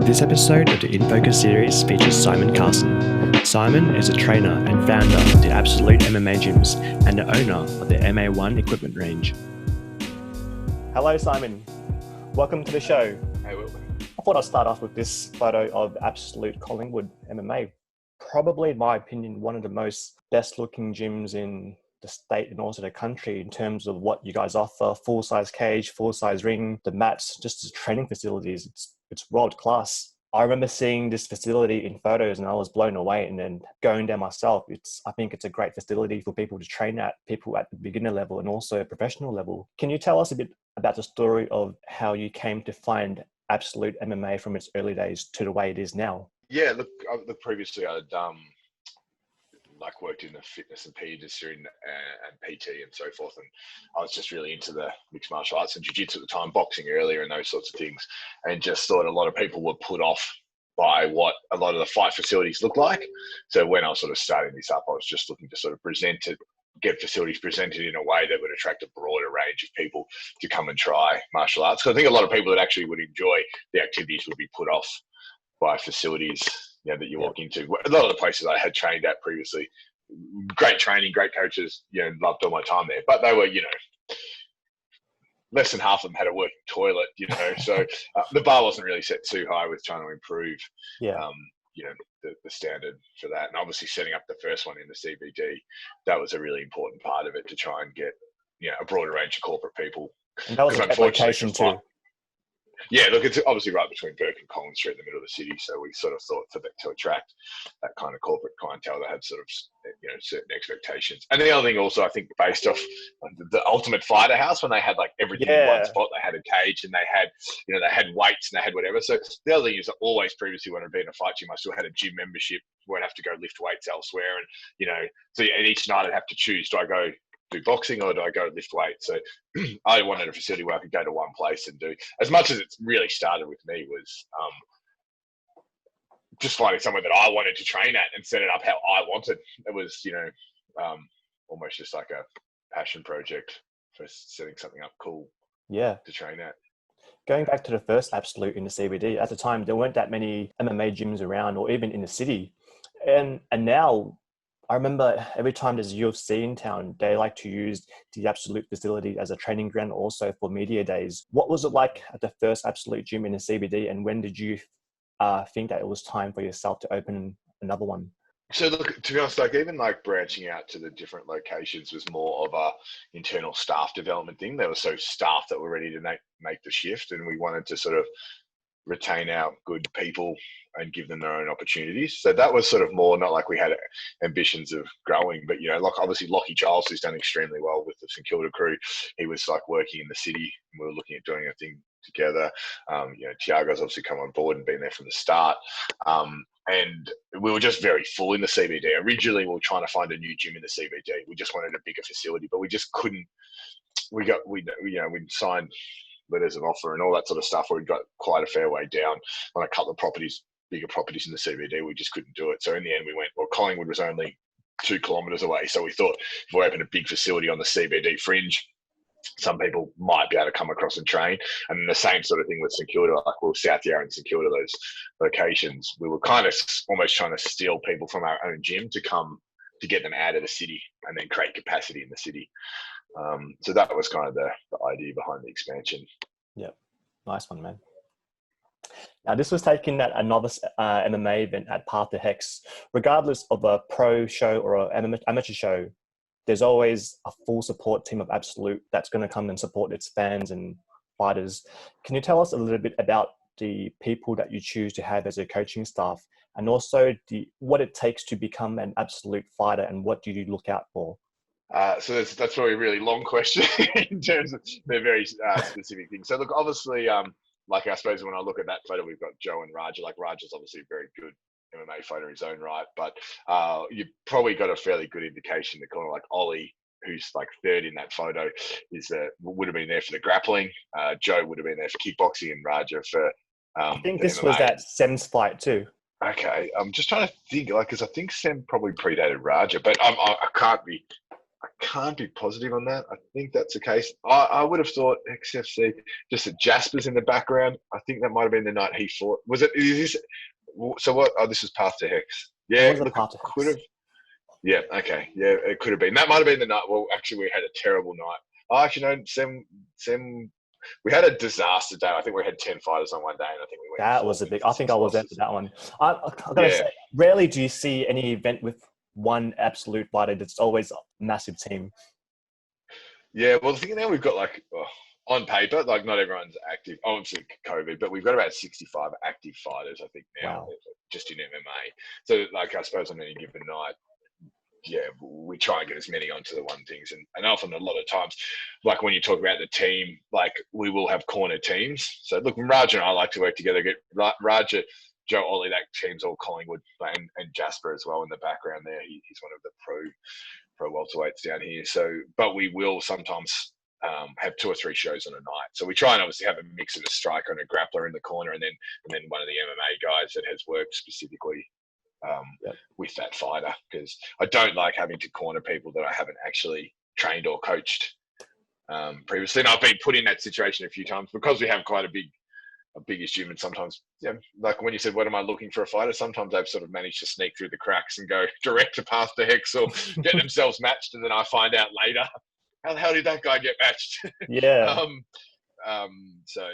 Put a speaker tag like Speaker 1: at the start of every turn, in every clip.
Speaker 1: This episode of the In Focus series features Simon Carson. Simon is a trainer and founder of the Absolute MMA gyms and the owner of the MA1 equipment range. Hello, Simon. Welcome to the show.
Speaker 2: Hey, Will.
Speaker 1: I thought I'd start off with this photo of Absolute Collingwood MMA. Probably, in my opinion, one of the most best-looking gyms in the state and also the country in terms of what you guys offer: full-size cage, full-size ring, the mats, just the training facilities. It's world class. I remember seeing this facility in photos and I was blown away, and then going there myself. I think it's a great facility for people to train at, people at the beginner level and also professional level. Can you tell us a bit about the story of how you came to find Absolute MMA from its early days to the way it is now?
Speaker 2: Yeah, look, previously I'd worked in the fitness and PE industry and PT and so forth, and I was just really into the mixed martial arts and jiu-jitsu at the time, boxing earlier and those sorts of things, and just thought a lot of people were put off by what a lot of the fight facilities look like. So when I was sort of starting this up, I was just looking to sort of get facilities presented in a way that would attract a broader range of people to come and try martial arts. So I think a lot of people that actually would enjoy the activities would be put off by facilities, that you walk into. A lot of the places I had trained at previously, great training, great coaches, loved all my time there. But they were, less than half of them had a working toilet, so the bar wasn't really set too high with trying to improve, the standard for that. And obviously setting up the first one in the CBD, that was a really important part of it to try and get, a broader range of corporate people.
Speaker 1: And that was an application too.
Speaker 2: Yeah, look, it's obviously right between Burke and Collins Street in the middle of the city. So we sort of thought to attract that kind of corporate clientele that had sort of, certain expectations. And the other thing also, I think, based off the Ultimate Fighter House, when they had like everything in one spot, they had a cage and they had, they had weights and they had whatever. So the other thing is that always previously when I'd been in a fight gym, I still had a gym membership. Won't have to go lift weights elsewhere. And, so each night I'd have to choose, do I go do boxing or do I go lift weights? So I wanted a facility where I could go to one place and do, as much as it really started with me was just finding somewhere that I wanted to train at and set it up how I wanted. It was, almost just like a passion project for setting something up cool to train at.
Speaker 1: Going back to the first Absolute in the CBD, at the time, there weren't that many MMA gyms around or even in the city. And now, I remember every time there's UFC in town, they like to use the Absolute facility as a training ground also for media days. What was it like at the first Absolute gym in the CBD, and when did you think that it was time for yourself to open another one?
Speaker 2: So look, to be honest, even branching out to the different locations was more of a internal staff development thing. There were so staff that were ready to make the shift, and we wanted to sort of retain our good people and give them their own opportunities. So that was sort of more, not like we had ambitions of growing, but, obviously Lockie Giles, who's done extremely well with the St Kilda crew, he was working in the city and we were looking at doing a thing together. Tiago's obviously come on board and been there from the start. And we were just very full in the CBD. Originally, we were trying to find a new gym in the CBD. We just wanted a bigger facility, but we just couldn't. We signed letters of offer and all that sort of stuff where we got quite a fair way down on a couple of properties, bigger properties in the CBD. We just couldn't do it. So in the end, we went, Collingwood was only 2 kilometres away. So we thought if we open a big facility on the CBD fringe, some people might be able to come across and train. And then the same sort of thing with St Kilda, South Yarra and St Kilda, those locations, we were kind of almost trying to steal people from our own gym to come to get them out of the city and then create capacity in the city. So that was kind of the idea behind the expansion.
Speaker 1: Yep. Nice one, man. Now, this was taken at a novice MMA event at Path to Hex. Regardless of a pro show or an amateur show, there's always a full support team of Absolute that's going to come and support its fans and fighters. Can you tell us a little bit about the people that you choose to have as a coaching staff, and also what it takes to become an Absolute fighter, and what do you look out for?
Speaker 2: So that's probably a really long question in terms of the very specific things. So look, obviously, I suppose when I look at that photo, we've got Joe and Raja. Raja's obviously a very good MMA fighter in his own right, but you've probably got a fairly good indication that kind of Ollie, who's third in that photo, would have been there for the grappling. Joe would have been there for kickboxing, and Raja for
Speaker 1: I think this was that Sem's fight too.
Speaker 2: Okay, I'm just trying to think, because I think Sem probably predated Raja, but I I can't be positive on that. I think that's the case. I would have thought XFC, just that Jasper's in the background. I think that might have been the night he fought. Was it? Is this? So what? Oh, this was Path to Hex.
Speaker 1: It
Speaker 2: Yeah,
Speaker 1: was a
Speaker 2: look,
Speaker 1: part of
Speaker 2: could
Speaker 1: Hex.
Speaker 2: have. Yeah, okay. Yeah, it could have been. That might have been the night. Well, actually, we had a terrible night. Oh, actually, no, Sem, we had a disaster day. I think we had 10 fighters on one day, and I think we went
Speaker 1: That
Speaker 2: 4
Speaker 1: was a
Speaker 2: wins
Speaker 1: big.
Speaker 2: and
Speaker 1: I think
Speaker 2: 6
Speaker 1: I was there for
Speaker 2: losses.
Speaker 1: that one. I gotta
Speaker 2: Yeah.
Speaker 1: say, rarely do you see any event with one absolute fighter. It's always a massive team.
Speaker 2: Yeah, well, the thing now we've got like, on paper, like not everyone's active. Obviously, COVID, but we've got about 65 active fighters, I think, now,
Speaker 1: Wow.
Speaker 2: just in MMA. So, like, I suppose on any given night, yeah, we try and get as many onto the one things. And often a lot of times, like when you talk about the team, like we will have corner teams. So look, Raj and I like to work together. Get Raj, Joe Ollie, that team's all Collingwood, and Jasper as well in the background there. He's one of the pro welterweights down here. So, but we will sometimes have 2 or 3 shows on a night. So we try and obviously have a mix of a striker and a grappler in the corner, and then one of the MMA guys that has worked specifically
Speaker 1: Yep.
Speaker 2: with that fighter, because I don't like having to corner people that I haven't actually trained or coached previously. And I've been put in that situation a few times because we have quite a biggish gym, and sometimes, like when you said, what am I looking for a fighter? Sometimes they've sort of managed to sneak through the cracks and go direct to Path to Hex or get themselves matched, and then I find out later, how the hell did that guy get matched?
Speaker 1: Yeah.
Speaker 2: So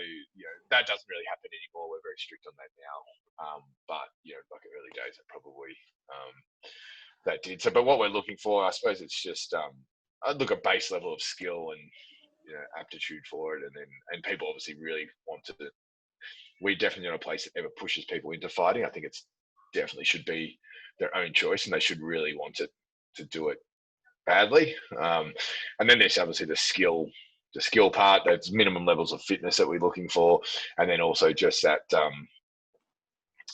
Speaker 2: that doesn't really happen anymore. We're very strict on that now. But like early days, it probably that did. So, but what we're looking for, I suppose, it's just I'd look at base level of skill and aptitude for it, and people obviously really want to. We definitely not a place that ever pushes people into fighting. I think it's definitely should be their own choice, and they should really want to do it badly. And then there's obviously the skill part. There's minimum levels of fitness that we're looking for, and then also just that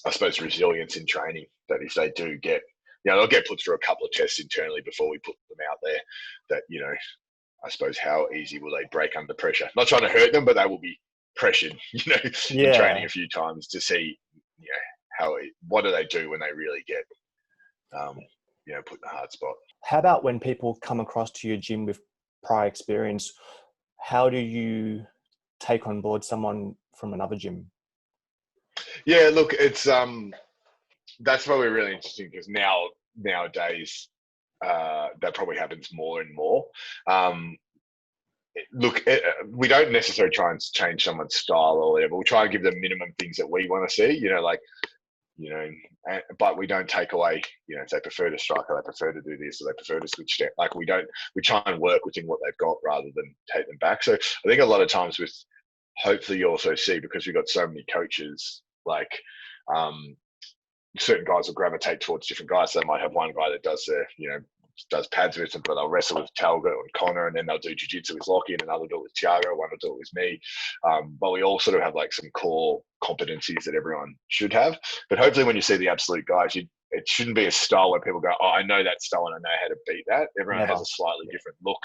Speaker 2: I suppose resilience in training, that if they do get, they'll get put through a couple of tests internally before we put them out there, that, I suppose how easy will they break under pressure? Not trying to hurt them, but they will be pressured, in training a few times to see, what do they do when they really get, put in a hard spot.
Speaker 1: How about when people come across to your gym with prior experience? How do you take on board someone from another gym?
Speaker 2: Yeah, look, it's that's probably really interesting, because nowadays that probably happens more and more. Look, we don't necessarily try and change someone's style or whatever. We try and give them minimum things that we want to see. But we don't take away. If they prefer to strike, or they prefer to do this, or they prefer to switch down. Like we try and work within what they've got rather than take them back. So I think a lot of times hopefully you also see, because we've got so many coaches, like certain guys will gravitate towards different guys. So they might have one guy that does does pads with them, but they'll wrestle with Talga and Connor, and then they'll do jiu-jitsu with Lockie, and another will do it with Thiago, one will do it with me. But we all sort of have like some core competencies that everyone should have. But hopefully when you see the absolute guys, it shouldn't be a style where people go, oh, I know that style and I know how to beat that. Everyone has a slightly different look.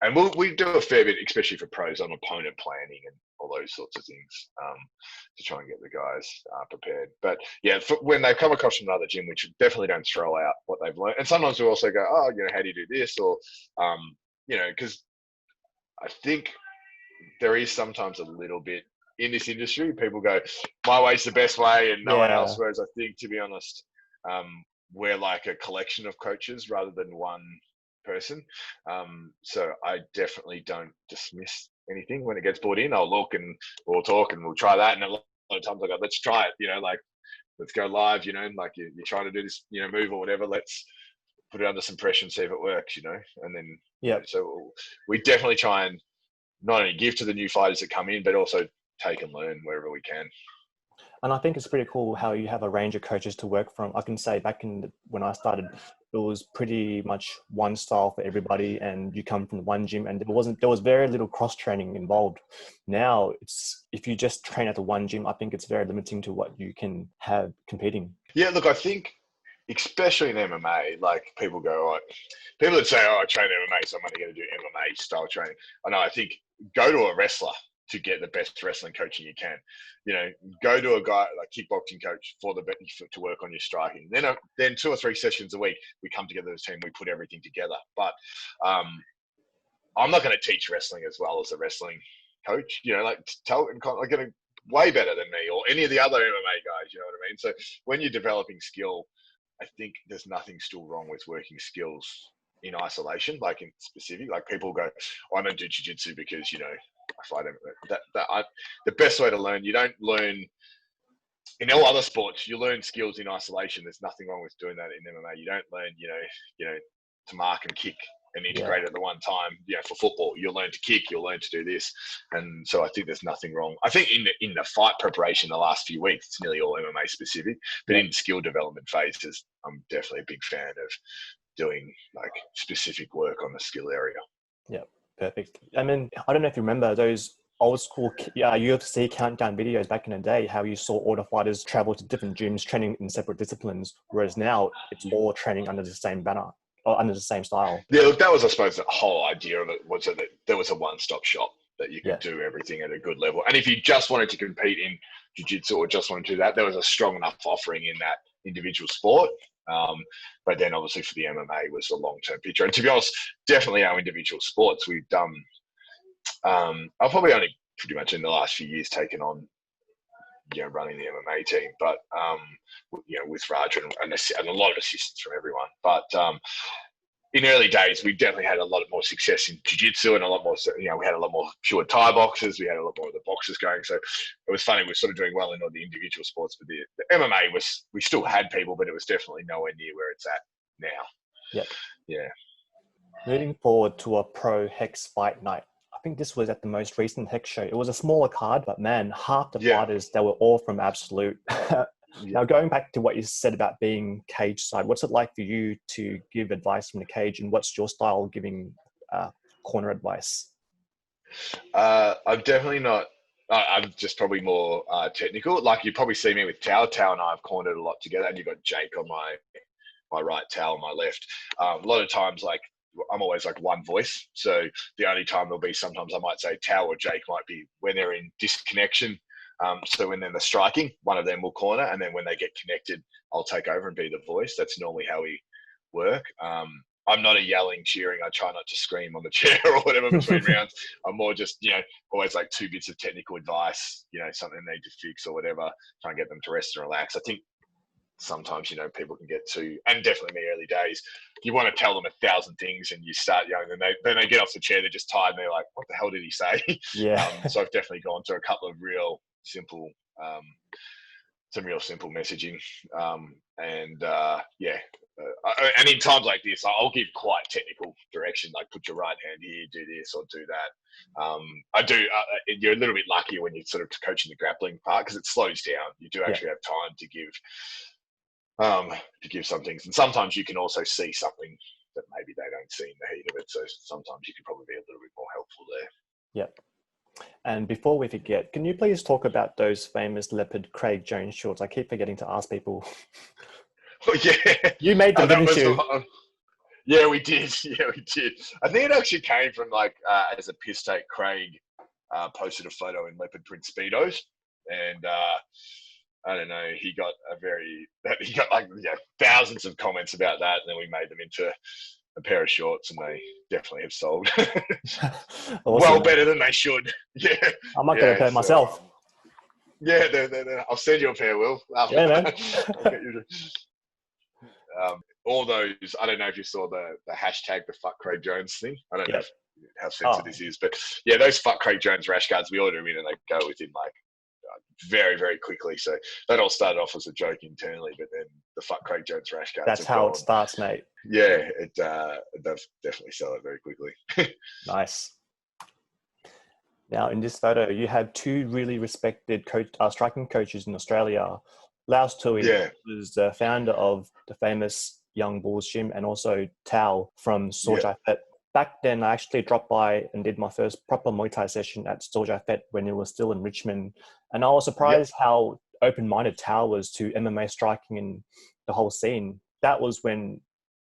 Speaker 2: And we do a fair bit, especially for pros, on opponent planning and all those sorts of things, to try and get the guys prepared. But yeah, when they come across from another gym, we definitely don't throw out what they've learned. And sometimes we also go, oh, how do you do this? Or, because I think there is sometimes a little bit in this industry, people go, my way's the best way and no one else. Whereas I think, to be honest, we're like a collection of coaches rather than one person. So I definitely don't dismiss anything when it gets brought in. I'll look and we'll talk and we'll try that. And a lot of times I go, let's try it, like let's go live, like you're trying to do this, move or whatever. Let's put it under some pressure and see if it works, and then, so we definitely try and not only give to the new fighters that come in, but also take and learn wherever we can.
Speaker 1: And I think it's pretty cool how you have a range of coaches to work from. I can say back when I started, it was pretty much one style for everybody, and you come from one gym, and there was very little cross training involved. Now if you just train at the one gym, I think it's very limiting to what you can have competing.
Speaker 2: Yeah, look, I think especially in MMA, like people go, people that say, oh, I train MMA, so I'm only going to do MMA style training. I know, I think go to a wrestler to get the best wrestling coaching you can. You know, go to a guy like kickboxing coach to work on your striking. Then 2 or 3 sessions a week, we come together as a team, we put everything together. But I'm not going to teach wrestling as well as a wrestling coach. You know, like going to way better than me or any of the other MMA guys. You know what I mean? So when you're developing skill, I think there's nothing still wrong with working skills in isolation, like in specific. Like people go, oh, I don't do jiu-jitsu because, you know, I fight the best way to learn, you don't learn in all other sports, you learn skills in isolation. There's nothing wrong with doing that in MMA. You don't learn, you know, to mark and kick and integrate at the one time. You know, for football, you'll learn to kick, you'll learn to do this. And so I think there's nothing wrong. I think in the fight preparation the last few weeks, it's nearly all MMA specific, but in skill development phases, I'm definitely a big fan of doing like specific work on the skill area.
Speaker 1: Yeah, perfect. I mean, I don't know if you remember those old school UFC countdown videos back in the day, how you saw all the fighters travel to different gyms training in separate disciplines, whereas now it's all training under the same banner or under the same style.
Speaker 2: Yeah, look, that was, I suppose, the whole idea of it was that there was a one-stop shop that you could do everything at a good level. And if you just wanted to compete in jiu-jitsu or just wanted to do that, there was a strong enough offering in that individual sport. But then obviously for the MMA was the long-term picture. And to be honest, definitely our individual sports, we've done, I've probably only pretty much in the last few years taken on, you know, running the MMA team, but, you know, with Raj and a lot of assistance from everyone. But in early days, we definitely had a lot more success in jiu-jitsu and a lot more, you know, we had a lot more pure Thai boxers. We had a lot more of the boxers going. So it was funny. We were sort of doing well in all the individual sports, but the MMA we still had people, but it was definitely nowhere near where it's at now.
Speaker 1: Yep.
Speaker 2: Yeah.
Speaker 1: Moving forward to a pro Hex fight night. I think this was at the most recent Hex show. It was a smaller card, but man, half the fighters, they were all from Absolute. Now, going back to what you said about being cage side, what's it like for you to give advice from the cage, and what's your style giving corner advice?
Speaker 2: I'm definitely not. I'm just probably more technical. Like you probably see me with Tao. Tao and I have cornered a lot together, and you've got Jake on my right, Tao on my left. A lot of times, like I'm always like one voice. So the only time there'll be sometimes I might say Tao or Jake might be when they're in disconnection. So when they're the striking, one of them will corner, and then when they get connected, I'll take over and be the voice. That's normally how we work. I'm not a yelling, cheering. I try not to scream on the chair or whatever between rounds. I'm more just, you know, always like 2 bits of technical advice, you know, something they need to fix or whatever, try and get them to rest and relax. I think sometimes, you know, people can get too, and definitely in the early days, you want to tell them 1,000 things and you start young, and then they get off the chair, they're just tired and they're like, what the hell did he say?
Speaker 1: Yeah.
Speaker 2: So I've definitely gone to a couple of real simple, some real simple messaging. And in times like this, I'll give quite technical direction, like put your right hand here, do this or do that. You're a little bit luckier when you're sort of coaching the grappling part because it slows down. You do actually have time to give some things. And sometimes you can also see something that maybe they don't see in the heat of it. So sometimes you can probably be a little bit more helpful there.
Speaker 1: Yep. And before we forget, can you please talk about those famous leopard Craig Jones shorts? I keep forgetting to ask people.
Speaker 2: Oh, yeah.
Speaker 1: You made them, didn't you?
Speaker 2: Yeah, we did. Yeah, we did. I think it actually came from as a piss take, Craig posted a photo in leopard print Speedos. And I don't know, he got thousands of comments about that. And then we made them into a pair of shorts, and they definitely have sold.
Speaker 1: Awesome.
Speaker 2: Well, better than they should. Yeah.
Speaker 1: I might get a pair myself.
Speaker 2: Yeah, I'll send you a pair, Will.
Speaker 1: Yeah, man.
Speaker 2: All those, I don't know if you saw the hashtag, the fuck Craig Jones thing. I don't know how sensitive this is, but yeah, those fuck Craig Jones rash guards, we order them in and they go within very, very quickly. So that all started off as a joke internally, but then the fuck Craig Jones rash guards.
Speaker 1: That's how it starts, mate.
Speaker 2: Yeah, it does definitely sell it very quickly.
Speaker 1: Nice. Now, in this photo, you have 2 really respected striking coaches in Australia. Laos Toohey was the founder of the famous Young Bulls gym, and also Tao from Sorjai Phet. Back then, I actually dropped by and did my first proper Muay Thai session at Sorjai Phet when it was still in Richmond. And I was surprised how open-minded Tao was to MMA striking and the whole scene. That was when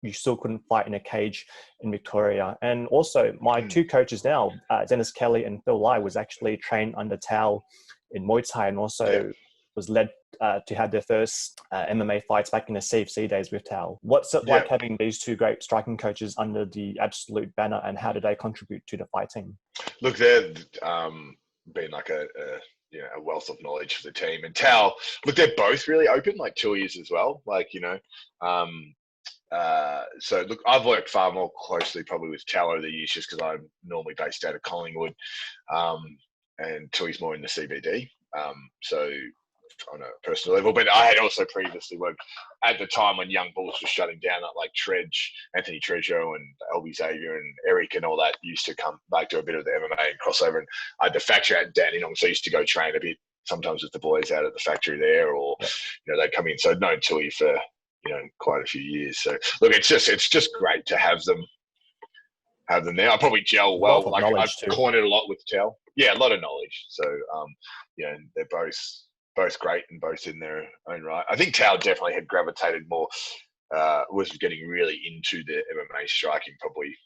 Speaker 1: you still couldn't fight in a cage in Victoria. And also my two coaches now, Dennis Kelly and Phil Lai, was actually trained under Tao in Muay Thai, and also was led to have their first MMA fights back in the CFC days with Tao. What's it like having these two great striking coaches under the Absolute banner, and how do they contribute to the fight team? Look,
Speaker 2: they're been like a wealth of knowledge for the team. And Tao, look, they're both really open, like Toohey is as well. Like, so look, I've worked far more closely probably with Tao over the years, just because I'm normally based out of Collingwood, and Toohey's more in the CBD. So on a personal level, but I had also previously worked at the time when Young Bulls was shutting down, like Anthony Trejo and Albie Xavier and Eric and all that used to come back to a bit of the MMA and crossover. And I had the factory at Dandenong, so I used to go train a bit sometimes with the boys out at the factory there, or they'd come in. So I'd known Toohey for quite a few years. So look, it's just great to have them there. I probably gel well. Like I've cornered a lot with Tao. Yeah, a lot of knowledge. So they're both great and both in their own right. I think Tao definitely had gravitated more, was getting really into the MMA striking probably.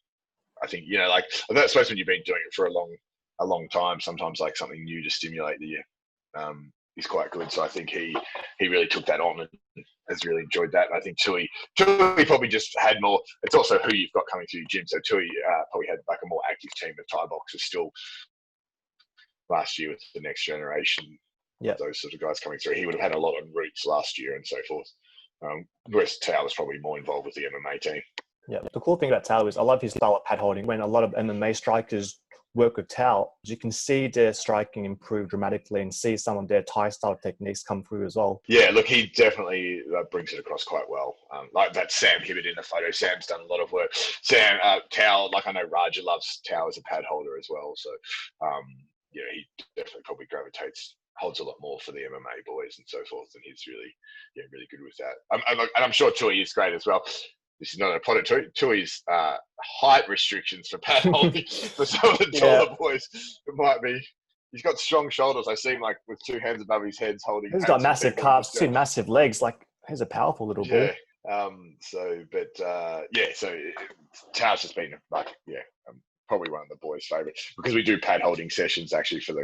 Speaker 2: I think, like, I suppose when you've been doing it for a long time, sometimes like something new to stimulate is quite good. So I think he really took that on and has really enjoyed that. And I think Toohey probably just had more. It's also who you've got coming through your gym. So Toohey probably had like a more active team of Thai boxers still last year with the next generation. Yeah, those sort of guys coming through. He would have had a lot of roots last year and so forth. Whereas Tao was probably more involved with the MMA team. Yeah, the cool thing about Tao is I love his style of pad holding. When a lot of MMA strikers work with Tao, you can see their striking improve dramatically and see some of their Thai style techniques come through as well. Yeah, look, he definitely brings it across quite well. Like that Sam Hibbert in the photo. Sam's done a lot of work. Tao, like I know Raja loves Tao as a pad holder as well. So, he definitely probably holds a lot more for the MMA boys and so forth, and he's really good with that. I'm sure Toohey is great as well. This is not a pot of Toohey's height restrictions for pad holding for some of the taller boys. It might be. He's got strong shoulders. I see him like with two hands above his head holding. He's got massive calves, two massive legs. Like he's a powerful little bull. So Tao's just been like probably one of the boys' favourites, because we do pad holding sessions actually for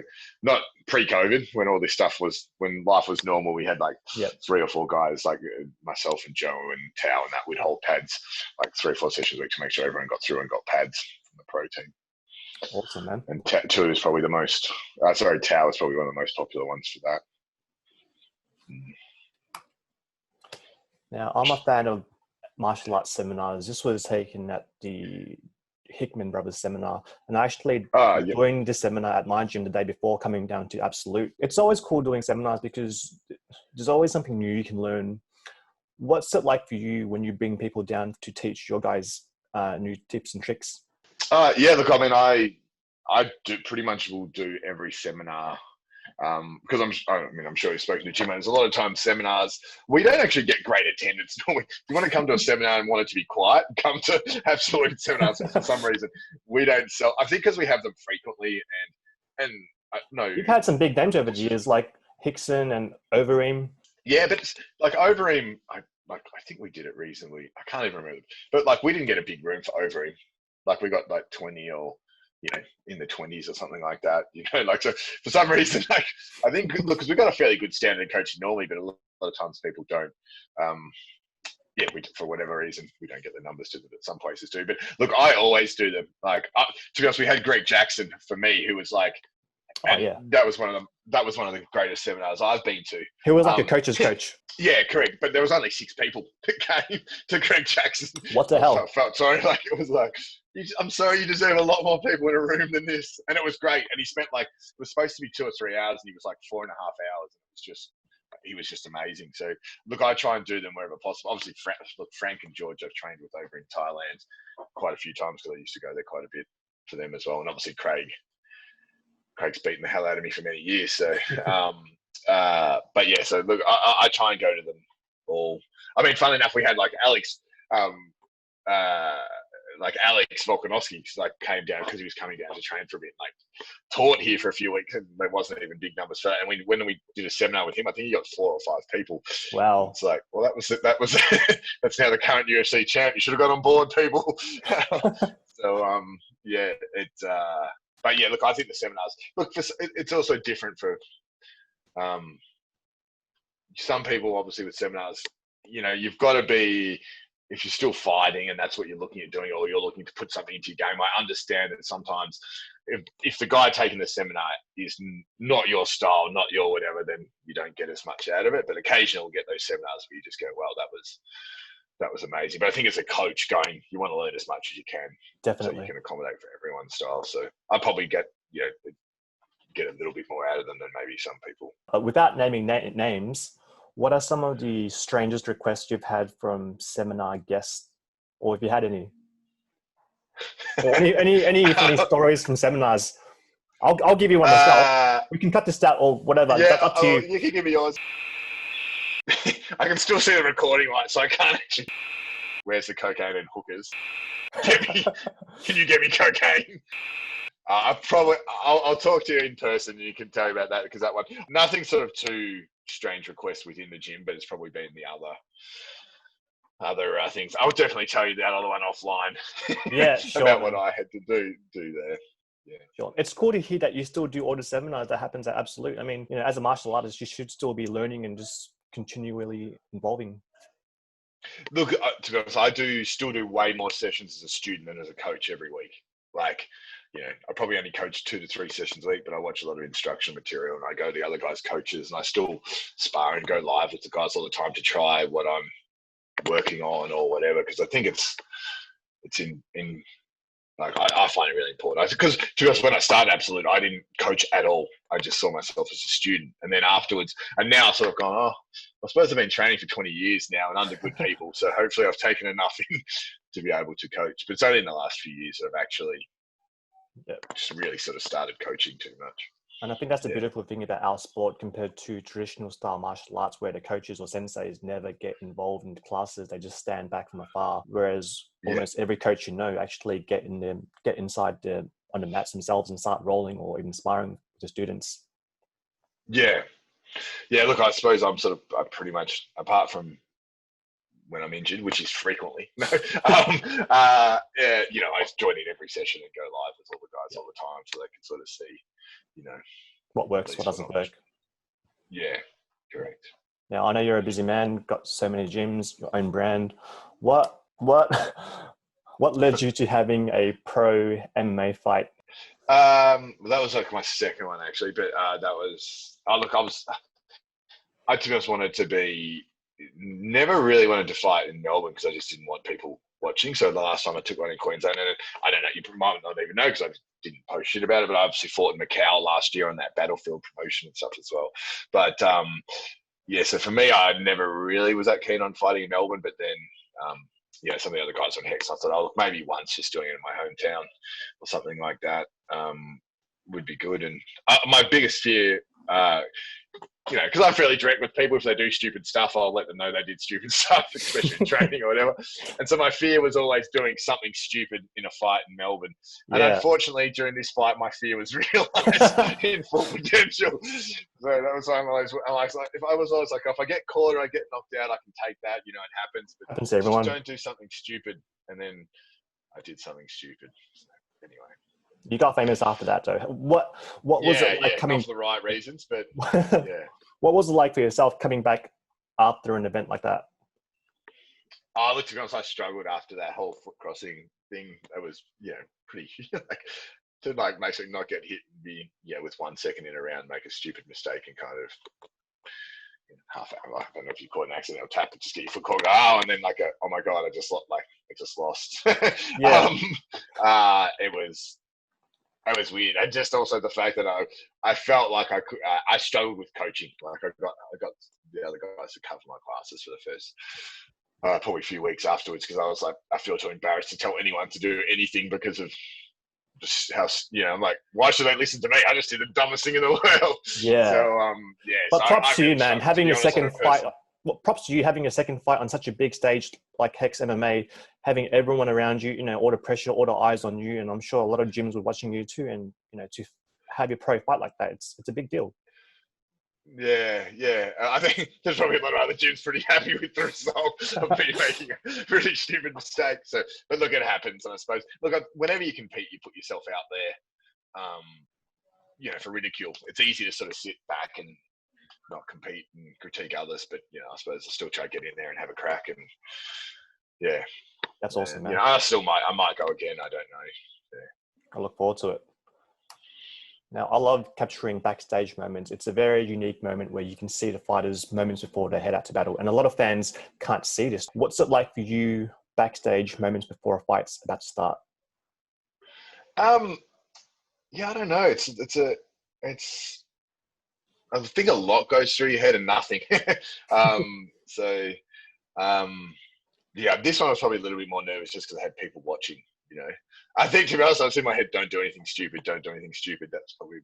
Speaker 2: not pre-COVID, when all this stuff when life was normal. We had like 3 or 4 guys like myself and Joe and Tao and that would hold pads like 3 or 4 sessions a week to make sure everyone got through and got pads from the pro team. Awesome, man. And Tao is probably Tao is probably one of the most popular ones for that. Now, I'm a fan of martial arts seminars. This was taken at the Hickman Brothers seminar, and I actually joined the seminar at my gym the day before coming down to Absolute. It's always cool doing seminars because there's always something new you can learn. What's it like for you when you bring people down to teach your guys new tips and tricks? Look, I mean, I do pretty much will do every seminar. Because I'm sure you've spoken to Jim. There's a lot of times seminars we don't actually get great attendance. If you want to come to a seminar and want it to be quiet, come to Absolute seminars. For some reason, we don't sell. I think because we have them frequently, and no, you've had some big names over the years like Hickson and Overeem. Yeah, but it's like Overeem. I think we did it reasonably. I can't even remember, but like we didn't get a big room for Overeem. Like we got like 20 or in the 20s or something like that, like, so for some reason, like, I think, look, because we've got a fairly good standard of coaching normally, but a lot of times people don't, for whatever reason, we don't get the numbers to them, but some places do. But look, I always do them. Like, to be honest, we had Greg Jackson for me, who was like, that was one of the greatest seminars I've been to. He was like a coach's coach. Yeah, correct. But there was only 6 people that came to Greg Jackson. What the hell? I felt sorry. Like, it was like, I'm sorry, you deserve a lot more people in a room than this. And it was great. And he spent it was supposed to be 2 or 3 hours, and he was like 4.5 hours. He was just amazing. So look, I try and do them wherever possible. Obviously, Frank and George I've trained with over in Thailand quite a few times, because I used to go there quite a bit for them as well. And obviously Craig's beaten the hell out of me for many years. So, but yeah, so look, I try and go to them all. I mean, funnily enough, we had like Alex, like Alex Volkanovski like came down because he was coming down to train for a bit, like taught here for a few weeks, and there wasn't even big numbers for that. And when we did a seminar with him, I think he got 4 or 5 people.
Speaker 1: Wow.
Speaker 2: It's like, well, that was that's now the current UFC champ. You should have got on board, people. So yeah, but yeah, look, I think the seminars, look, it's also different for some people. Obviously, with seminars, you know, you've got to be, if you're still fighting and that's what you're looking at doing, or you're looking to put something into your game. I understand that sometimes if the guy taking the seminar is not your style, not your whatever, then you don't get as much out of it. But occasionally we'll get those seminars where you just go, well, that was amazing. But I think as a coach going, you want to learn as much as you can.
Speaker 1: Definitely.
Speaker 2: So you can accommodate for everyone's style. So I probably get a little bit more out of them than maybe some people.
Speaker 1: Without naming names, what are some of the strangest requests you've had from seminar guests, or if you had any? Or any funny stories from seminars? I'll give you one myself. We can cut this out or whatever.
Speaker 2: Yeah,
Speaker 1: That's up to you.
Speaker 2: You can give me yours. I can still see the recording, right? So I can't actually. Where's the cocaine and hookers? Can you get me cocaine? I'll talk to you in person and you can tell me about that, because that one, nothing sort of too strange requests within the gym, but it's probably been the other things. I'll definitely tell you that other one offline.
Speaker 1: Yeah, sure.
Speaker 2: About what I had to do there. Yeah.
Speaker 1: Sure. It's cool to hear that you still do all the seminars that happens at Absolute. I mean, you know, as a martial artist, you should still be learning and just continually evolving.
Speaker 2: Look, to be honest, I still do way more sessions as a student than as a coach every week. Like, you know, I probably only coach 2 to 3 sessions a week, but I watch a lot of instruction material and I go to the other guys' coaches and I still spar and go live with the guys all the time to try what I'm working on or whatever, because I think it's in like I find it really important. Because to be honest, when I started Absolute, I didn't coach at all. I just saw myself as a student, and then afterwards, and now I've sort of gone, I suppose I've been training for 20 years now and under good people, so hopefully I've taken enough in to be able to coach. But it's only in the last few years that I've actually just really sort of started coaching too much.
Speaker 1: And I think that's the beautiful thing about our sport compared to traditional style martial arts, where the coaches or senseis never get involved in the classes. They just stand back from afar. Whereas almost every coach, you know, actually get inside on the mats themselves and start rolling or even sparring with the students. Yeah.
Speaker 2: Yeah. Look, I suppose I'm pretty much, apart from when I'm injured, which is frequently, you know, I join in every session and go live with all the guys all the time, so they can sort of see, you know,
Speaker 1: what works, what doesn't work.
Speaker 2: Yeah, correct.
Speaker 1: Now, I know you're a busy man, got so many gyms, your own brand. What led you to having a pro MMA fight?
Speaker 2: That was like my second one actually, but that was, I to be honest never really wanted to fight in Melbourne because I just didn't want people watching. So the last time I took one in Queensland, and I don't know, you might not even know because I didn't post shit about it, but I obviously fought in Macau last year on that Battlefield promotion and stuff as well. But so for me, I never really was that keen on fighting in Melbourne, but then some of the other guys on Hex, I thought, maybe once just doing it in my hometown or something like that would be good. And my biggest fear, because I'm fairly direct with people. If they do stupid stuff, I'll let them know they did stupid stuff, especially in training or whatever. And so my fear was always doing something stupid in a fight in Melbourne. And unfortunately, during this fight, my fear was realised in full potential. So that was why I'm always like, if I get caught or I get knocked out, I can take that. You know, it happens. But
Speaker 1: happens to everyone.
Speaker 2: Just don't do something stupid. And then I did something stupid. So anyway.
Speaker 1: You got famous after that, though. What was it like coming?
Speaker 2: Not for the right reasons, but
Speaker 1: What was it like for yourself coming back after an event like that?
Speaker 2: Look, to be honest, I struggled after that whole foot crossing thing. It was, pretty to basically not get hit and be with 1 second in a round, make a stupid mistake and kind of half hour. I don't know if you caught an accidental tap and just get your foot caught. And then oh my god, I just lost. It was weird, and just also the fact that I felt like I struggled with coaching. Like I got the other guys to cover my classes for the first probably a few weeks afterwards, because I was like, I feel too embarrassed to tell anyone to do anything because of just how I'm like, why should they listen to me? I just did the dumbest thing in the world.
Speaker 1: Yeah.
Speaker 2: So
Speaker 1: But props to you, man. Having a second fight well, props to you having a second fight on such a big stage like Hex MMA, having everyone around you, all the pressure, all the eyes on you, and I'm sure a lot of gyms were watching you too. And to have your pro fight like that, it's a big deal.
Speaker 2: Yeah. I think there's probably a lot of other gyms pretty happy with the result of me making a really stupid mistake. So, but look, it happens, and I suppose whenever you compete, you put yourself out there, for ridicule. It's easy to sort of sit back and not compete and critique others, but I suppose I'll still try to get in there and have a crack. And yeah,
Speaker 1: that's awesome, man.
Speaker 2: I might go again. I don't know. Yeah.
Speaker 1: I look forward to it. Now, I love capturing backstage moments. It's a very unique moment where you can see the fighters moments before they head out to battle. And a lot of fans can't see this. What's it like for you backstage moments before a fight's about to start?
Speaker 2: Yeah, I don't know. I think a lot goes through your head and nothing. Yeah, this one I was probably a little bit more nervous just because I had people watching, I think, to be honest, I was in my head, don't do anything stupid. That's probably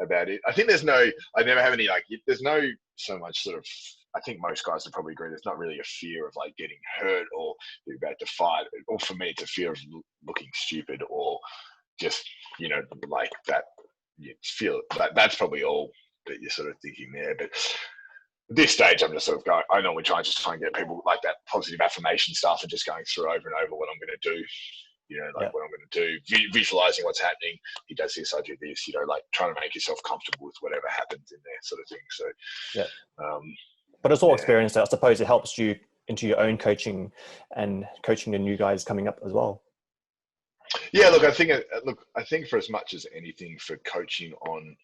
Speaker 2: about it. I think I never have any, there's no so much sort of, I think most guys would probably agree, there's not really a fear of getting hurt or being about to fight. Or for me, it's a fear of looking stupid or just, like that, you feel that's probably all that you're sort of thinking there. But at this stage, I'm just sort of going, I normally try and get people like that positive affirmation stuff and just going through over and over what I'm going to do. What I'm going to do, visualizing what's happening. He does this, I do this, trying to make yourself comfortable with whatever happens in there sort of thing. So,
Speaker 1: yeah. But it's all experience. I suppose it helps you into your own coaching and coaching the new guys coming up as well.
Speaker 2: Yeah, look, I think for as much as anything for coaching on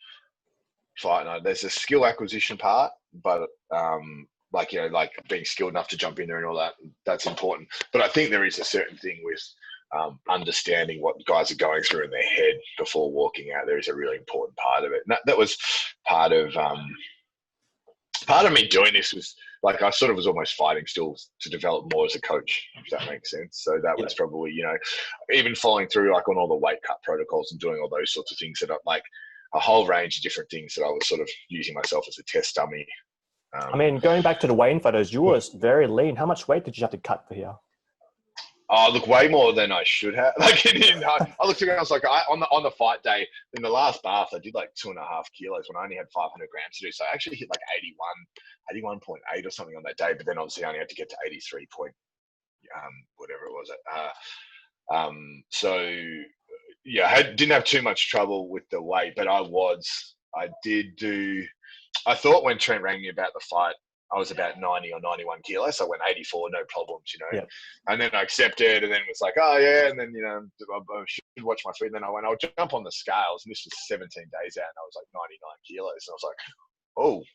Speaker 2: fight night, there's a skill acquisition part, but being skilled enough to jump in there and all that, that's important. But I think there is a certain thing with understanding what guys are going through in their head before walking out. There is a really important part of it. And that was part of me doing this was I sort of was almost fighting still to develop more as a coach, if that makes sense. So that was probably, even following through on all the weight cut protocols and doing all those sorts of things that are a whole range of different things that I was sort of using myself as a test dummy.
Speaker 1: Going back to the weigh-in photos, you were very lean. How much weight did you have to cut for here?
Speaker 2: Oh, look, way more than I should have. I looked at it, I was on the fight day, in the last bath, I did 2.5 kilos when I only had 500 grams to do. So I actually hit 81.8 or something on that day, but then obviously I only had to get to 83 point, whatever it was. I didn't have too much trouble with the weight, but I thought when Trent rang me about the fight, I was about 90 or 91 kilos. So I went 84, no problems,
Speaker 1: Yeah.
Speaker 2: And then I accepted and then was like, oh yeah. And then, I should watch my food. And then I went, I'll jump on the scales. And this was 17 days out and I was 99 kilos. And I was like, oh,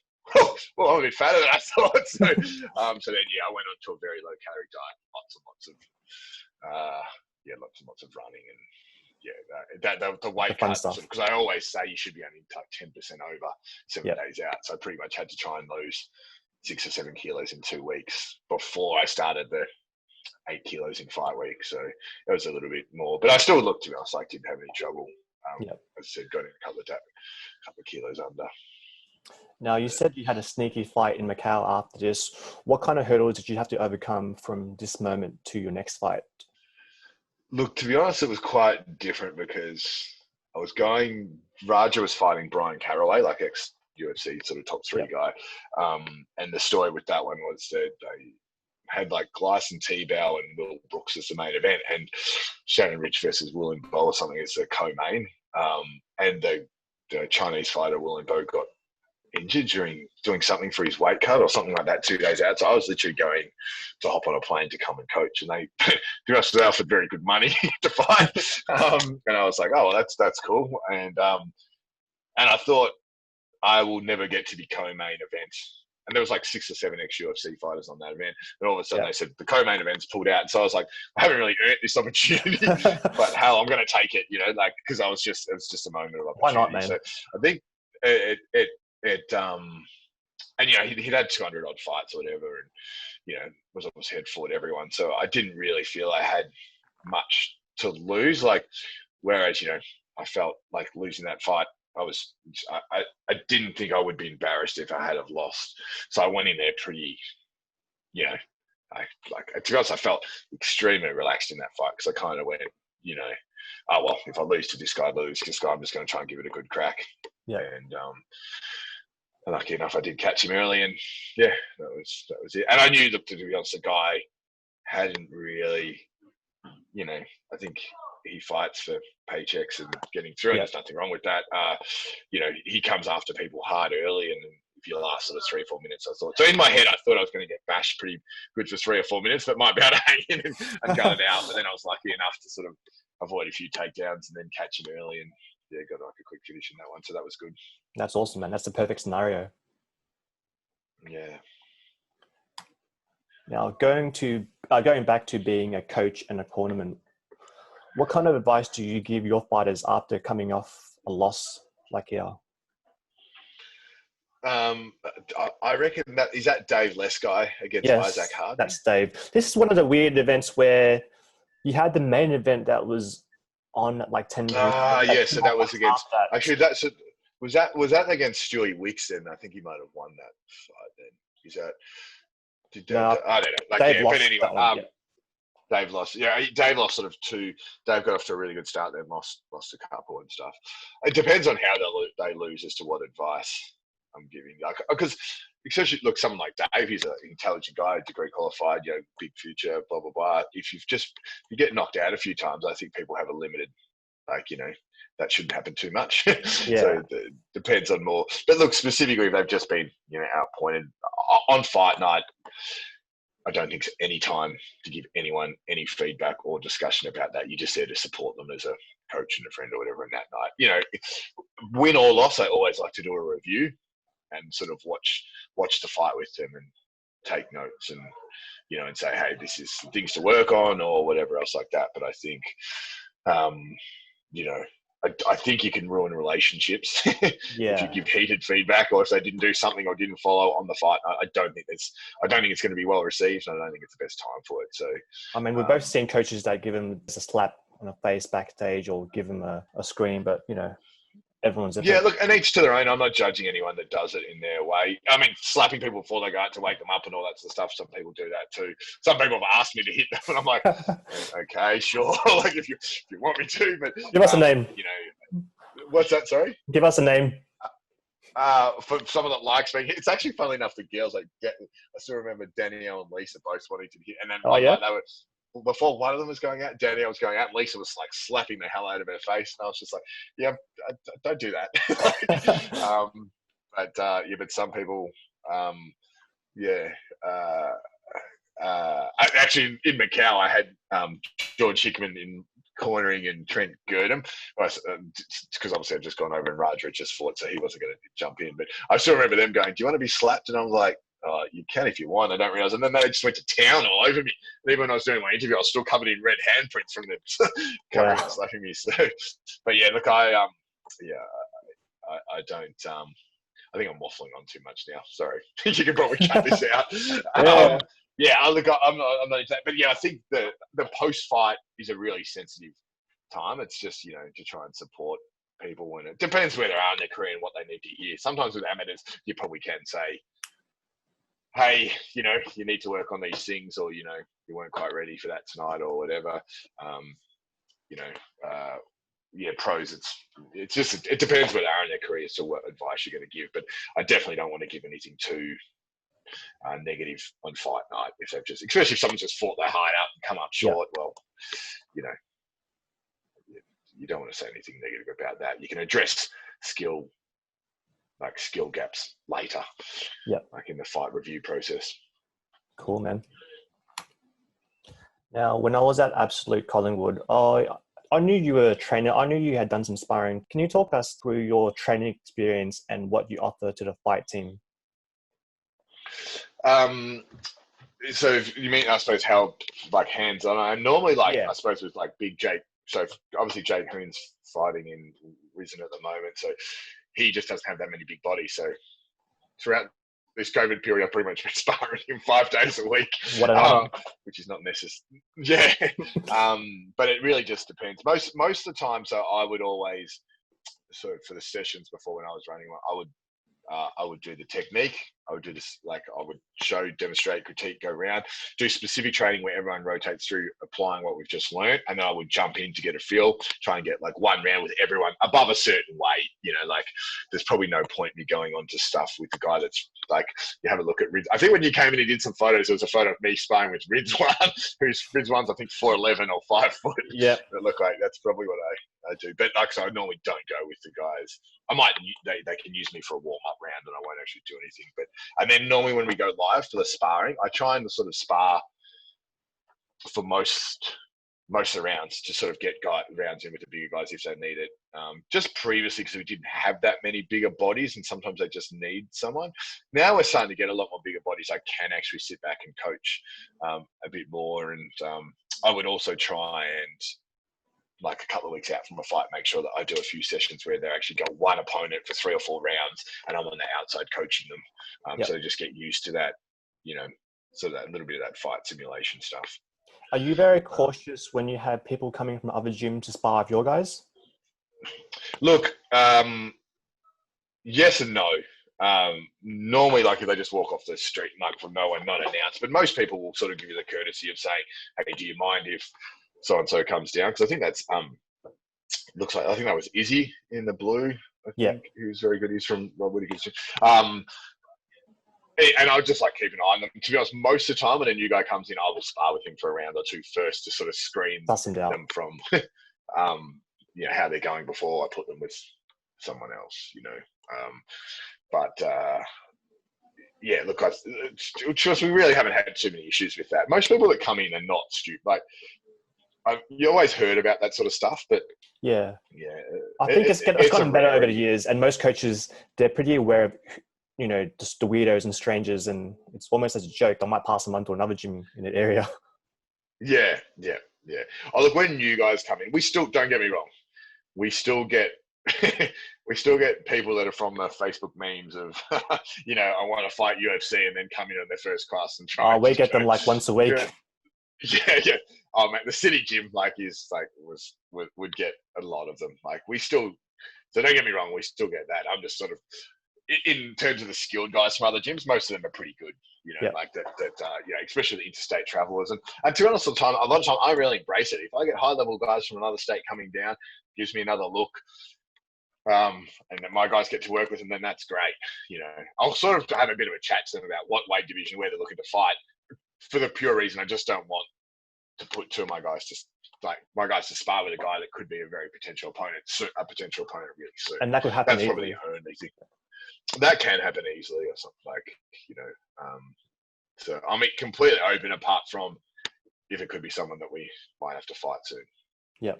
Speaker 2: well, I'm a bit fatter than I thought. So, then, I went on to a very low calorie diet, lots and lots of running and, the weight cut, because I always say you should be only 10% over 7 days out. So I pretty much had to try and lose 6 or 7 kilos in 2 weeks before I started the 8 kilos in fight week. So it was a little bit more, but I still looked, to be honest, didn't have any trouble. As I said, got in a couple of kilos under.
Speaker 1: Now, you said you had a sneaky fight in Macau after this. What kind of hurdles did you have to overcome from this moment to your next fight?
Speaker 2: Look, to be honest, it was quite different because Raja was fighting Brian Caraway, ex-UFC sort of top 3 guy. And the story with that one was that they had Glyson Tebow and Will Brooks as the main event, and Shannon Rich versus Willem Bo or something as the co-main. And the Chinese fighter Willem Bo got injured during doing something for his weight cut or something like that 2 days out. So I was literally going to hop on a plane to come and coach, and they offered very good money to fight. And I was like, oh, well, that's cool. And I thought I will never get to be co-main event. And there was 6 or 7 ex-UFC fighters on that event. And all of a sudden they said the co-main event's pulled out. And so I was like, I haven't really earned this opportunity, but hell, I'm going to take it, because it was just a moment of opportunity.
Speaker 1: Why not, man?
Speaker 2: So I think and he'd had 200 odd fights or whatever, and was almost head forward everyone. So I didn't really feel I had much to lose. Whereas I felt like losing that fight, I didn't think I would be embarrassed if I had have lost. So I went in there pretty you know, to be honest, I felt extremely relaxed in that fight because I kind of went, you know, oh well, if I lose to this guy, I'm just going to try and give it a good crack.
Speaker 1: Yeah.
Speaker 2: And lucky enough, I did catch him early, and yeah, that was it. And I knew that, to be honest, the guy hadn't really, you know, I think he fights for paychecks and getting through, and there's nothing wrong with that. You know, he comes after people hard early, and if you last sort of 3 or 4 minutes, I thought. So in my head, I thought I was going to get bashed pretty good for 3 or 4 minutes, but might be able to hang in and gut it out. But then I was lucky enough to sort of avoid a few takedowns and then catch him early, and yeah, got like a quick finish in that one. So that was good.
Speaker 1: That's awesome, man. That's the perfect scenario.
Speaker 2: Yeah.
Speaker 1: Now, going back to being a coach and a tournament, what kind of advice do you give your fighters after coming off a loss like here?
Speaker 2: I reckon is that Dave Les guy against Isaac Harden?
Speaker 1: That's Dave. This is one of the weird events where you had the main event that was on at like 10.
Speaker 2: Yeah. So that was against. Actually, was that against Stewie Wicks? Then I think he might have won that fight. Then is that? I don't know. Like, Dave lost. But anyway, Dave lost. Yeah, Dave lost sort of two. Dave got off to a really good start, then lost a couple and stuff. It depends on how they lose as to what advice I'm giving. Because especially, look, someone like Dave, he's an intelligent guy, degree qualified, you know, big future, blah blah blah. If you get knocked out a few times, I think people have a limited, like, you know, that shouldn't happen too much.
Speaker 1: Yeah.
Speaker 2: So it depends on more. But look, specifically, if they've just been, you know, outpointed on fight night, I don't think there's any time to give anyone any feedback or discussion about that. You're just there to support them as a coach and a friend or whatever. And that night, you know, win or loss, I always like to do a review and sort of watch the fight with them and take notes and, you know, and say, hey, this is things to work on or whatever else like that. But I think, you know, I think you can ruin relationships if you give heated feedback, or if they didn't do something or didn't follow on the fight. I don't think it's going to be well received, and I don't think it's the best time for it. So,
Speaker 1: I mean, we've both seen coaches that give them a slap on the face backstage or give them a screen, but, you know, everyone's different.
Speaker 2: Yeah, look, and each to their own. I'm not judging anyone that does it in their way. I mean, slapping people before they go out to wake them up and all that sort of stuff. Some people do that too. Some people have asked me to hit them, and I'm like, okay, sure. Like if you want me to, but
Speaker 1: give us a name.
Speaker 2: You know, what's that? Sorry.
Speaker 1: Give us a name.
Speaker 2: For someone that likes me, it's actually funny enough. The girls, I still remember Danielle and Lisa both wanting to hit, and then they were. Before one of them was going out, Danielle was going out, and Lisa was like slapping the hell out of her face, and I was just like, "Yeah, don't do that." But some people, actually in Macau, I had George Hickman in cornering and Trent Girdham, because obviously I'd just gone over and Raja had just fought, so he wasn't going to jump in. But I still remember them going, "Do you want to be slapped?" And I was like, "Oh, you can if you want." I don't realize. And then they just went to town all over me. And even when I was doing my interview, I was still covered in red handprints from them coming and slapping me. So, but yeah, look, I don't. I think I'm waffling on too much now. Sorry, you can probably cut this out. Look, I'm not into that. But yeah, I think the post fight is a really sensitive time. It's just, you know, to try and support people when it depends where they are in their career and what they need to hear. Sometimes with amateurs, you probably can say, hey, you know, you need to work on these things, or, you know, you weren't quite ready for that tonight or whatever. Pros, it's just, it depends where they are in their career, so what advice you're going to give. But I definitely don't want to give anything too negative on fight night. If they've just, especially if someone's just fought their heart out and come up short, well, you know, you don't want to say anything negative about that. You can address skill gaps later, like in the fight review process.
Speaker 1: Cool, man. Now, when I was at Absolute Collingwood, I knew you were a trainer. I knew you had done some sparring. Can you talk us through your training experience and what you offer to the fight team?
Speaker 2: So if you mean, I suppose, how like hands-on? I'm normally I suppose with like Big Jake. So obviously Jake Hoon's fighting in Risen at the moment, so he just doesn't have that many big bodies. So throughout this COVID period, I've pretty much been sparring him 5 days a week, which is not necessary. Yeah, but it really just depends. Most of the time, so I would always, so for the sessions before when I was running, I would do the technique. I would do this, like I would show, demonstrate, critique, go around, do specific training where everyone rotates through applying what we've just learned. And then I would jump in to get a feel, try and get like one round with everyone above a certain weight. You know, like there's probably no point in me going on to stuff with the guy that's like, you have a look at Rids. I think when you came in and did some photos, there was a photo of me sparring with Rids one, who's Rids one's, I think 4'11" or 5 foot.
Speaker 1: Yeah.
Speaker 2: It looked like that's probably what I do. But like, so I normally don't go with the guys. I might, they can use me for a warm up round and I won't actually do anything. But, and then normally when we go live for the sparring, I try and sort of spar for most of the rounds to sort of get rounds in with the bigger guys if they need it. Just previously, because we didn't have that many bigger bodies and sometimes they just need someone. Now we're starting to get a lot more bigger bodies. I can actually sit back and coach a bit more. And I would also try and, like a couple of weeks out from a fight, make sure that I do a few sessions where they actually got one opponent for 3 or 4 rounds and I'm on the outside coaching them. So they just get used to that, you know, so that a little bit of that fight simulation stuff.
Speaker 1: Are you very cautious when you have people coming from other gyms to spar with your guys?
Speaker 2: Look, yes and no. Normally, like if they just walk off the street, like from no one, not announced, but most people will sort of give you the courtesy of saying, hey, do you mind if so-and-so comes down? Because I think that's, looks like, I think that was Izzy in the blue, I think, who's very good. He's from Rob Whittaker's gym. And I'll just like keep an eye on them. To be honest, most of the time when a new guy comes in, I will spar with him for a round or two first to sort of screen them from, you know, how they're going before I put them with someone else, you know. Yeah, look, we really haven't had too many issues with that. Most people that come in are not stupid. Like, you always heard about that sort of stuff, but
Speaker 1: yeah, I think it's gotten better over the years, and most coaches, they're pretty aware of, you know, just the weirdos and strangers, and it's almost as a joke. I might pass them on to another gym in that area. Yeah.
Speaker 2: Oh, look, when new guys come in, we still, don't get me wrong, we still get people that are from the Facebook memes of, you know, I want to fight UFC and then come in on their first class and try.
Speaker 1: Oh, we get them like once a week.
Speaker 2: Yeah. Oh man, the city gym would get a lot of them. Like we still, so don't get me wrong, we still get that. I'm just sort of, in terms of the skilled guys from other gyms, most of them are pretty good, you know, like that, you know, especially the interstate travelers. And to be honest, a lot of time, I really embrace it. If I get high level guys from another state coming down, gives me another look, and then my guys get to work with them, then that's great. You know, I'll sort of have a bit of a chat to them about what weight division, where they're looking to fight, for the pure reason I just don't want to put two of my guys to spar with a guy that could be a very potential opponent really soon.
Speaker 1: And that could happen.
Speaker 2: That's probably the only thing. That can happen easily or something, like, you know. So I'm completely open, apart from if it could be someone that we might have to fight soon.
Speaker 1: Yeah.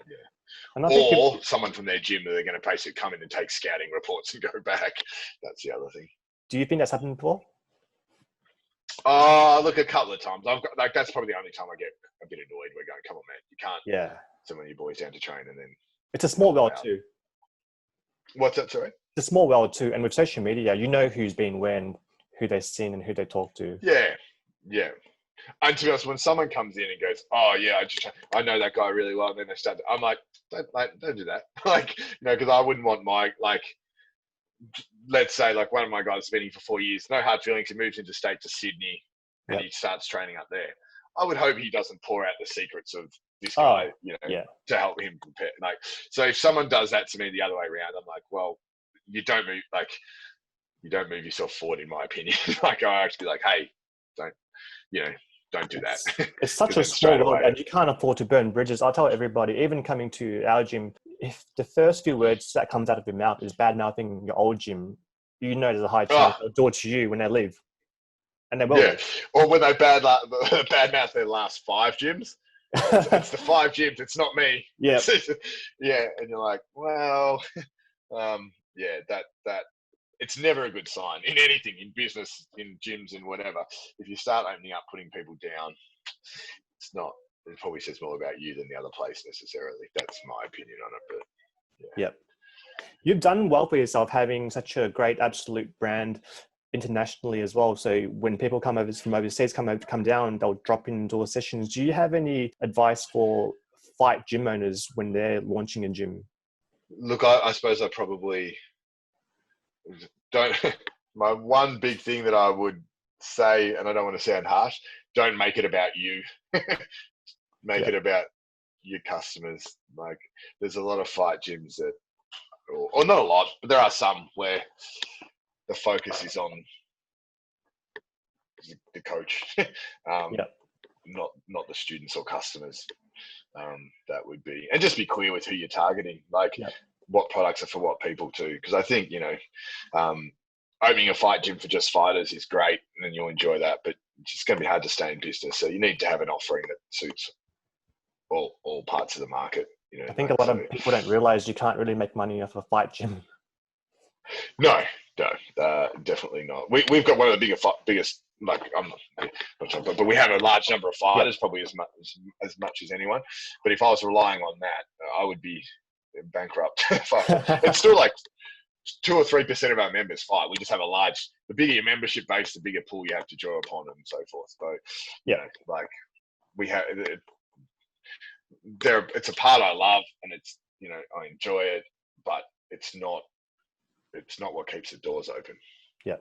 Speaker 2: Or someone from their gym that they're going to basically come in and take scouting reports and go back. That's the other thing.
Speaker 1: Do you think that's happened before?
Speaker 2: Look, a couple of times. I've got, like, that's probably the only time I get a bit annoyed. We're going, come on, man, you can't send one of your boys down to train and then.
Speaker 1: It's a small world too.
Speaker 2: What's that, sorry?
Speaker 1: It's a small world too, and with social media, you know who's been when, who they've seen, and who they talk to.
Speaker 2: Yeah. And to be honest, when someone comes in and goes, "Oh yeah, I know that guy really well," and then they start, I'm like, don't do that. Like, you know, because I wouldn't want my, like, let's say like one of my guys has been here for 4 years, no hard feelings, he moves interstate to Sydney and he starts training up there. I would hope he doesn't pour out the secrets of this guy, you know, to help him prepare. Like, so if someone does that to me the other way around, I'm like, well, you don't move yourself forward, in my opinion. Like, I actually like, hey, don't do that.
Speaker 1: It's such a small world, and you can't afford to burn bridges. I'll tell everybody, even coming to our gym, if the first few words that comes out of your mouth is bad mouthing your old gym, you know there's a high chance they'll do it to you when they leave. And they will. Yeah.
Speaker 2: Or when they bad mouth their last 5 gyms. It's the 5 gyms, it's not me.
Speaker 1: Yeah.
Speaker 2: And you're like, well, that it's never a good sign in anything, in business, in gyms, and whatever. If you start opening up, putting people down, it probably says more about you than the other place necessarily. That's my opinion on it. But
Speaker 1: Yep. You've done well for yourself having such a great Absolute brand internationally as well. So when people come over from overseas, come down, they'll drop into sessions. Do you have any advice for fight gym owners when they're launching a gym?
Speaker 2: Look, I suppose I probably don't my one big thing that I would say, and I don't want to sound harsh, don't make it about you. Make it about your customers. Like, there's a lot of fight gyms that, or not a lot, but there are some where the focus is on the coach, not the students or customers. That would be, and just be clear with who you're targeting, like what products are for what people too. Because I think, opening a fight gym for just fighters is great, and then you'll enjoy that, but it's just going to be hard to stay in business. So you need to have an offering that suits all parts of the market.
Speaker 1: I think a lot of people don't realize you can't really make money off a fight gym.
Speaker 2: No, definitely not. We've got one of the biggest, like, but we have a large number of fighters, probably as much as anyone. But if I was relying on that, I would be bankrupt. It's still like 2 or 3% of our members fight. We just have the bigger your membership base, the bigger pool you have to draw upon, and so forth. So like we have it's a part I love, and it's, I enjoy it, but it's not what keeps the doors open. Yeah.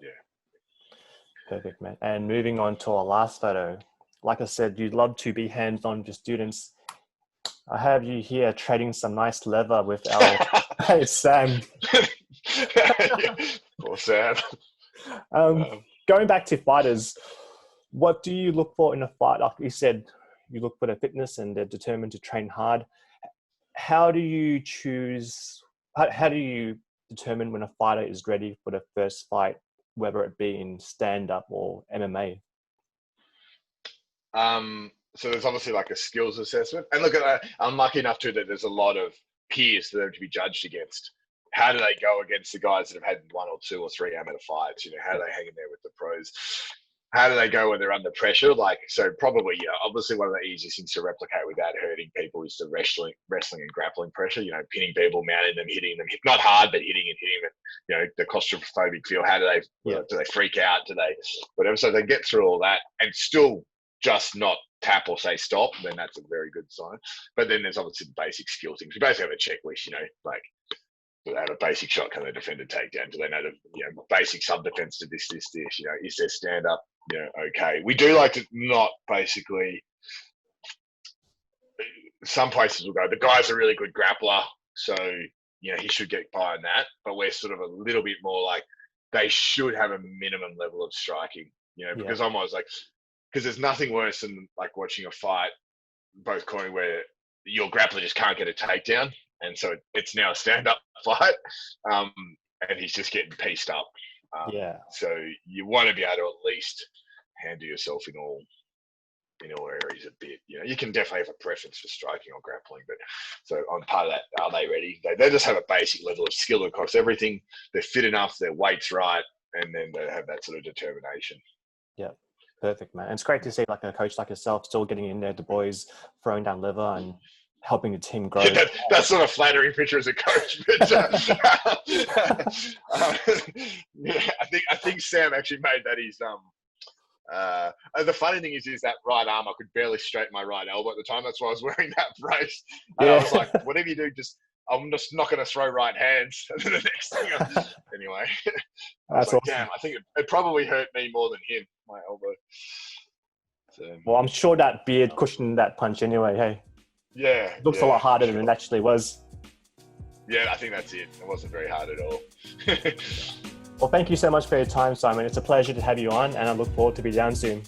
Speaker 1: Perfect, man. And moving on to our last photo, like I said, you'd love to be hands-on with your students. I have you here trading some nice leather with our hey, Sam.
Speaker 2: Poor Sam.
Speaker 1: Going back to fighters, what do you look for in a fight? Like you said, you look for their fitness and they're determined to train hard. How do you choose? How do you determine when a fighter is ready for the first fight, whether it be in stand-up or MMA?
Speaker 2: So there's obviously like a skills assessment. And look, I'm lucky enough too that there's a lot of peers for them to be judged against. How do they go against the guys that have had 1 or 2 or 3 amateur fights? How do they hang in there with the pros? How do they go when they're under pressure? Like, so probably, obviously one of the easiest things to replicate without hurting people is the wrestling and grappling pressure, pinning people, mounting them, hitting them, not hard, but hitting them, the claustrophobic feel. How do they freak out? Do they, whatever? So they get through all that and still just not tap or say stop, then that's a very good sign. But then there's obviously the basic skill things. We basically have a checklist, like, do they have a basic shot? Can they defend a takedown? Do they know the basic sub-defense to this? Is their stand-up, okay. We do like to not basically, some places will go, the guy's a really good grappler, so, he should get by on that. But we're sort of a little bit more like, they should have a minimum level of striking, because I'm always like, because there's nothing worse than like watching a fight, both cornering, where your grappler just can't get a takedown. And so it's now a stand-up fight, and he's just getting pieced up. So you want to be able to at least handle yourself in all areas a bit. You can definitely have a preference for striking or grappling, but so on part of that, are they ready? They just have a basic level of skill across everything. They're fit enough, their weight's right, and then they have that sort of determination.
Speaker 1: Yeah, perfect, man. And it's great to see like a coach like yourself still getting in there, the boys throwing down leather and helping the team grow.
Speaker 2: Yeah, that's not a flattering picture as a coach, but I think Sam actually made that his the funny thing is that right arm, I could barely straighten my right elbow at the time. That's why I was wearing that brace. And I was like, whatever you do, I'm just not going to throw right hands. And then the next thing, anyway, that's like, awesome. Damn, I think it probably hurt me more than him, my elbow. So,
Speaker 1: well, I'm sure that beard cushioned that punch anyway. Hey.
Speaker 2: Yeah.
Speaker 1: It looks a lot harder than it actually was.
Speaker 2: Yeah, I think that's it. It wasn't very hard at all.
Speaker 1: Well, thank you so much for your time, Simon. It's a pleasure to have you on, and I look forward to be down soon.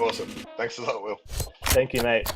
Speaker 2: Awesome. Thanks a lot, Will.
Speaker 1: Thank you, mate.